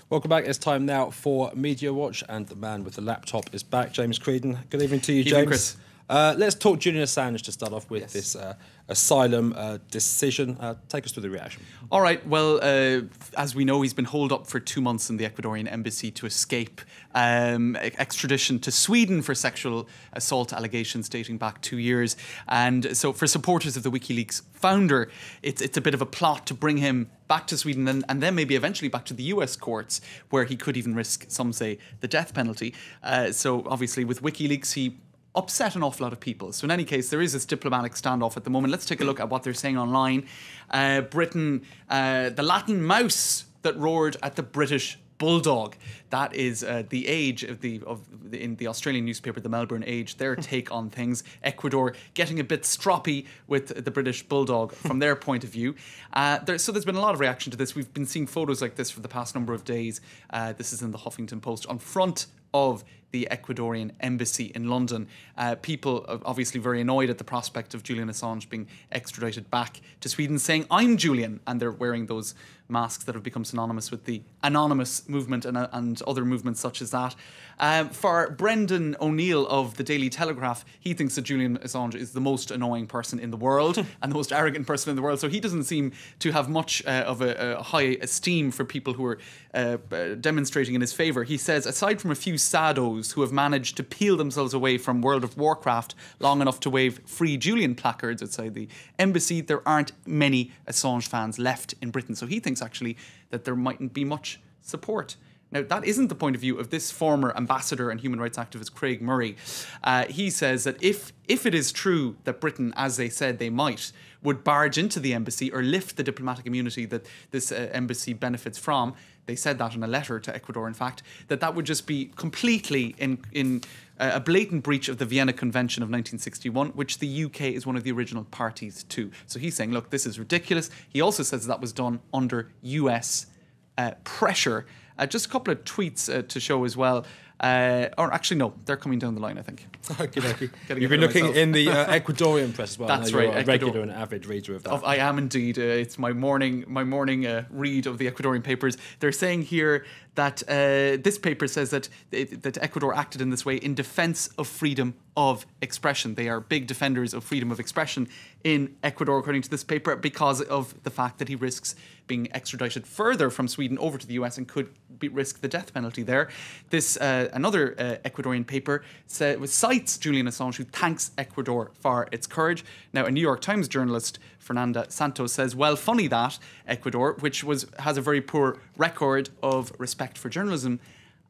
Welcome back. It's time now for Media Watch, and the man with the laptop is back, James Creedon. Good evening to you, James. Evening, Chris. Let's talk Julian Assange to start off with this asylum decision. Take us through the reaction. All right. Well, as we know, he's been holed up for 2 months in the Ecuadorian embassy to escape extradition to Sweden for sexual assault allegations dating back 2 years. And so for supporters of the WikiLeaks founder, it's a bit of a plot to bring him back to Sweden and then maybe eventually back to the US courts, where he could even risk, some say, the death penalty. So obviously with WikiLeaks, he upset an awful lot of people. So in any case, there is this diplomatic standoff at the moment. Let's take a look at what they're saying online. Britain, the Latin mouse that roared at the British bulldog. That is the Age in the Australian newspaper, the Melbourne Age, their take on things. Ecuador getting a bit stroppy with the British bulldog from their point of view. So there's been a lot of reaction to this. We've been seeing photos like this for the past number of days. This is in the Huffington Post on front of the Ecuadorian embassy in London. People are obviously very annoyed at the prospect of Julian Assange being extradited back to Sweden, saying, "I'm Julian," and they're wearing those masks that have become synonymous with the anonymous movement and other movements such as that. For Brendan O'Neill of the Daily Telegraph, he thinks that Julian Assange is the most annoying person in the world and the most arrogant person in the world, so he doesn't seem to have much of a high esteem for people who are demonstrating in his favour. He says, aside from a few saddos who have managed to peel themselves away from World of Warcraft long enough to wave Free Julian placards outside the embassy, there aren't many Assange fans left in Britain. So he thinks actually that there mightn't be much support. Now, that isn't the point of view of this former ambassador and human rights activist Craig Murray. He says that if it is true that Britain, as they said they might, would barge into the embassy or lift the diplomatic immunity that this embassy benefits from, they said that in a letter to Ecuador, in fact, that would just be completely in a blatant breach of the Vienna Convention of 1961, which the UK is one of the original parties to. So he's saying, look, this is ridiculous. He also says that was done under US pressure. Just a couple of tweets to show as well. Or actually, no, they're coming down the line, I think. Okay. You've been looking in the Ecuadorian press as well. That's right. You're a regular and avid reader of that. I am indeed. It's my morning read of the Ecuadorian papers. They're saying here that this paper says that Ecuador acted in this way in defence of freedom of expression. They are big defenders of freedom of expression in Ecuador, according to this paper, because of the fact that he risks being extradited further from Sweden over to the US and could risk the death penalty there. This another Ecuadorian paper cites Julian Assange, who thanks Ecuador for its courage. Now, a New York Times journalist, Fernanda Santos, says, well, funny that Ecuador, which has a very poor record of respect for journalism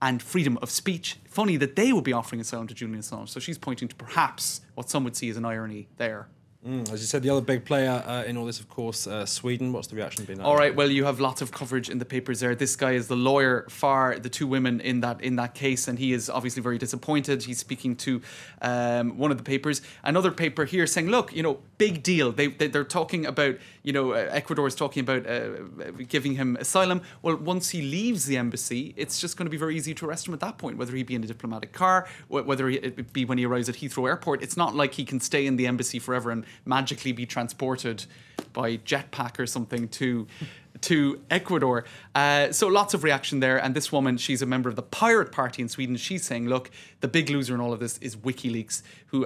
and freedom of speech, funny that they would be offering asylum to Julian Assange. So she's pointing to perhaps what some would see as an irony there. As you said, the other big player in all this, of course, Sweden. What's the reaction been? All right, well, you have lots of coverage in the papers there. This guy is the lawyer for the two women in that case, and he is obviously very disappointed. He's speaking to one of the papers. Another paper here saying, look, big deal. They're talking about, Ecuador is talking about giving him asylum. Well, once he leaves the embassy, it's just going to be very easy to arrest him at that point, whether he be in a diplomatic car, whether it be when he arrives at Heathrow Airport. It's not like he can stay in the embassy forever and magically be transported by jetpack or something to Ecuador. So lots of reaction there. And this woman, she's a member of the Pirate Party in Sweden. She's saying, look, the big loser in all of this is WikiLeaks,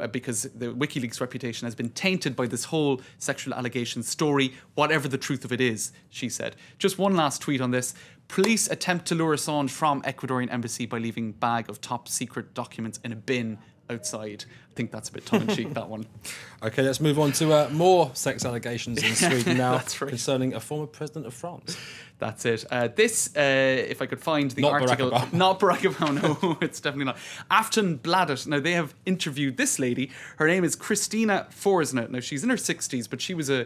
because the WikiLeaks reputation has been tainted by this whole sexual allegation story, whatever the truth of it is, she said. Just one last tweet on this. Police attempt to lure Assange from Ecuadorian embassy by leaving bag of top secret documents in a bin outside. I think that's a bit tongue-in-cheek, that one. Okay, let's move on to more sex allegations in Sweden now. That's right. Concerning a former president of France. That's it. This, if I could find the article... Not Barack Obama, no, it's definitely not. Aftonbladet. Now, they have interviewed this lady. Her name is Christina Forsner. Now, she's in her 60s, but she was a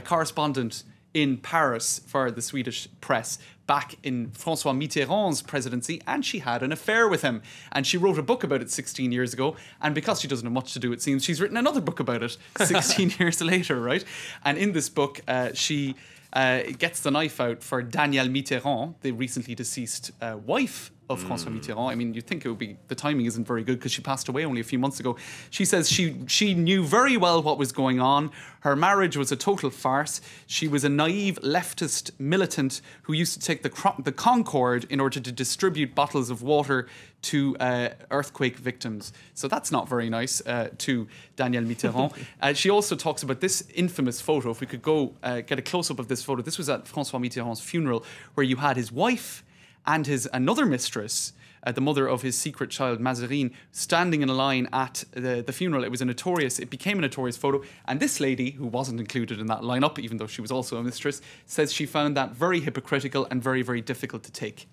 correspondent in Paris for the Swedish press back in François Mitterrand's presidency, and she had an affair with him. And she wrote a book about it 16 years ago, and because she doesn't have much to do, it seems, she's written another book about it 16 years later, right? And in this book, she gets the knife out for Danielle Mitterrand, the recently deceased wife of François Mitterrand. I mean, you'd think it would be, the timing isn't very good because she passed away only a few months ago. She says she knew very well what was going on. Her marriage was a total farce. She was a naive leftist militant who used to take the Concorde in order to distribute bottles of water to earthquake victims. So that's not very nice to Danielle Mitterrand. She also talks about this infamous photo. If we could go get a close-up of this photo. This was at François Mitterrand's funeral, where you had his wife and his another mistress, the mother of his secret child, Mazarine, standing in a line at the funeral. It became a notorious photo. And this lady, who wasn't included in that lineup, even though she was also a mistress, says she found that very hypocritical and very, very difficult to take.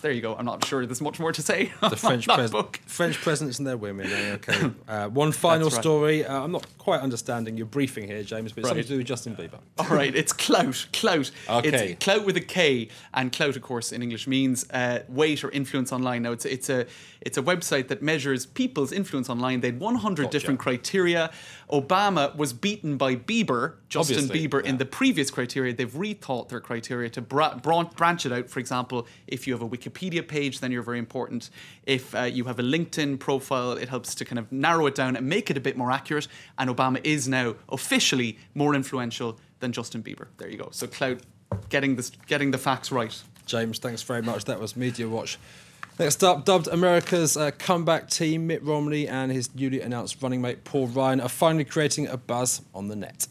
There you go. I'm not sure there's much more to say. The French presidents and their women. Okay. One final story. I'm not quite understanding your briefing here, James, but it's something to do with Justin Bieber. All right. It's clout. Clout. Okay. It's clout with a K, and clout, of course, in English means weight or influence online. Now, it's a website that measures people's influence online. They had 100 different criteria. Obama was beaten by Bieber, Justin Bieber, in the previous criteria. They've rethought their criteria to branch it out. For example, if you have a Wikipedia page, then you're very important. If you have a LinkedIn profile, it helps to kind of narrow it down and make it a bit more accurate. And Obama is now officially more influential than Justin Bieber. There you go. So clout, getting the facts right. James, thanks very much. That was Media Watch. Next up, dubbed America's comeback team, Mitt Romney and his newly announced running mate Paul Ryan are finally creating a buzz on the net.